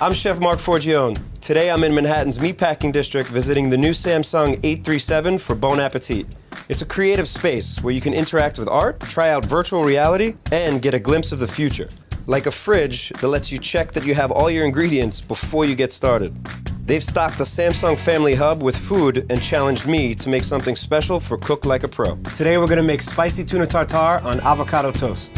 I'm Chef Mark Forgione. Today I'm in Manhattan's meatpacking district visiting the new Samsung 837 for Bon Appetit. It's a creative space where you can interact with art, try out virtual reality, and get a glimpse of the future. Like a fridge that lets you check that you have all your ingredients before you get started. They've stocked the Samsung Family Hub with food and challenged me to make something special for Cook Like a Pro. Today we're gonna make spicy tuna tartare on avocado toast.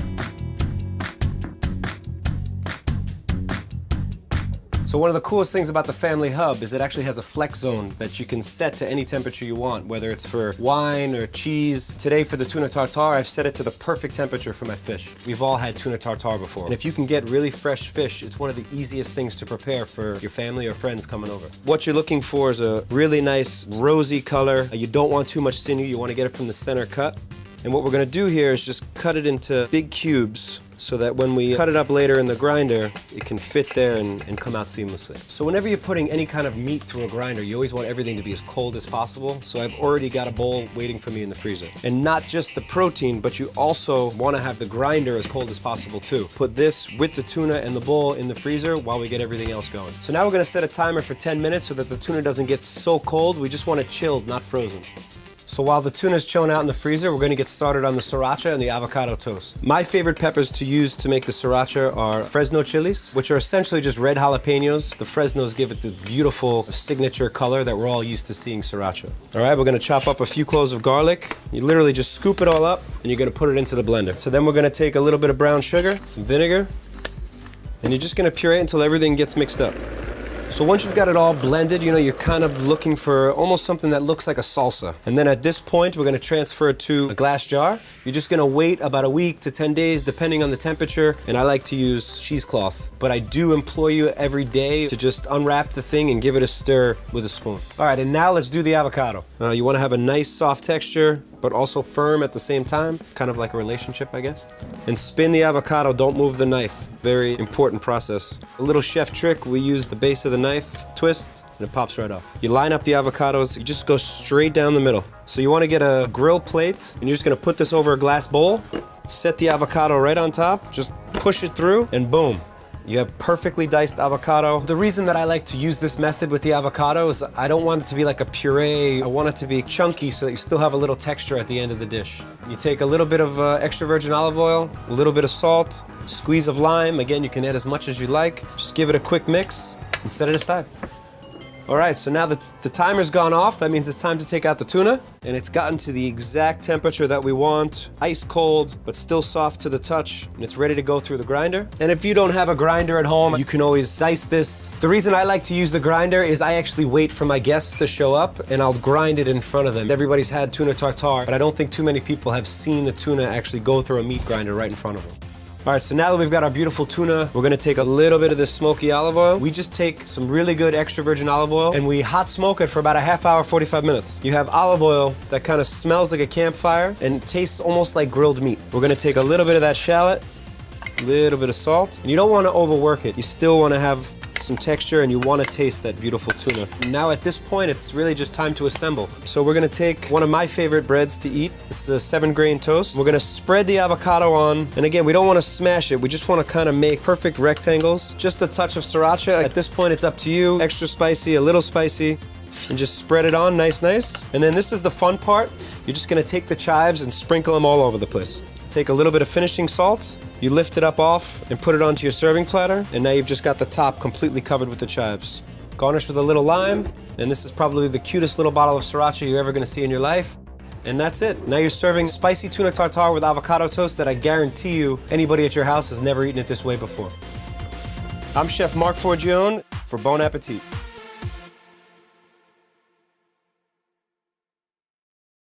So one of the coolest things about the Family Hub is it actually has a flex zone that you can set to any temperature you want, whether it's for wine or cheese. Today for the tuna tartare, I've set it to the perfect temperature for my fish. We've all had tuna tartare before. And if you can get really fresh fish, it's one of the easiest things to prepare for your family or friends coming over. What you're looking for is a really nice rosy color. You don't want too much sinew, you want to get it from the center cut. And what we're gonna do here is just cut it into big cubes so that when we cut it up later in the grinder, it can fit there and come out seamlessly. So whenever you're putting any kind of meat through a grinder, you always want everything to be as cold as possible. So I've already got a bowl waiting for me in the freezer. And not just the protein, but you also want to have the grinder as cold as possible too. Put this with the tuna and the bowl in the freezer while we get everything else going. So now we're gonna set a timer for 10 minutes so that the tuna doesn't get so cold. We just want it chilled, not frozen. So while the tuna's chilling out in the freezer, we're gonna get started on the Sriracha and the avocado toast. My favorite peppers to use to make the Sriracha are Fresno chilies, which are essentially just red jalapenos. The Fresnos give it the beautiful signature color that we're all used to seeing Sriracha. All right, we're gonna chop up a few cloves of garlic. You literally just scoop it all up and you're gonna put it into the blender. So then we're gonna take a little bit of brown sugar, some vinegar, and you're just gonna puree until everything gets mixed up. So once you've got it all blended, you know, you're kind of looking for almost something that looks like a salsa. And then at this point, we're gonna transfer it to a glass jar. You're just gonna wait about a week to 10 days, depending on the temperature. And I like to use cheesecloth, but I do implore you every day to just unwrap the thing and give it a stir with a spoon. All right, and now let's do the avocado. You wanna have a nice soft texture, but also firm at the same time, kind of like a relationship, I guess. And spin the avocado, don't move the knife. Very important process. A little chef trick, we use the base of the knife, twist, and it pops right off. You line up the avocados, you just go straight down the middle. So you wanna get a grill plate, and you're just gonna put this over a glass bowl, set the avocado right on top, just push it through, and boom. You have perfectly diced avocado. The reason that I like to use this method with the avocado is I don't want it to be like a puree. I want it to be chunky so that you still have a little texture at the end of the dish. You take a little bit of extra virgin olive oil, a little bit of salt, squeeze of lime. Again, you can add as much as you like. Just give it a quick mix and set it aside. All right, so now that the timer's gone off, that means it's time to take out the tuna, and it's gotten to the exact temperature that we want, ice cold, but still soft to the touch, and it's ready to go through the grinder. And if you don't have a grinder at home, you can always dice this. The reason I like to use the grinder is I actually wait for my guests to show up, and I'll grind it in front of them. Everybody's had tuna tartare, but I don't think too many people have seen the tuna actually go through a meat grinder right in front of them. All right, so now that we've got our beautiful tuna, we're gonna take a little bit of this smoky olive oil. We just take some really good extra virgin olive oil and we hot smoke it for about a half hour, 45 minutes. You have olive oil that kind of smells like a campfire and tastes almost like grilled meat. We're gonna take a little bit of that shallot, a little bit of salt, and you don't wanna overwork it. You still wanna have some texture and you want to taste that beautiful tuna. Now at this point, it's really just time to assemble. So we're gonna take one of my favorite breads to eat. This is the 7-grain toast. We're gonna spread the avocado on, and again, we don't want to smash it. We just want to kind of make perfect rectangles. Just a touch of Sriracha. At this point, it's up to you. Extra spicy, a little spicy, and just spread it on nice. And then this is the fun part. You're just gonna take the chives and sprinkle them all over the place. Take a little bit of finishing salt. You lift it up off and put it onto your serving platter, and now you've just got the top completely covered with the chives. Garnish with a little lime, and this is probably the cutest little bottle of Sriracha you're ever gonna see in your life. And that's it. Now you're serving spicy tuna tartare with avocado toast that I guarantee you anybody at your house has never eaten it this way before. I'm Chef Mark Forgione for Bon Appetit.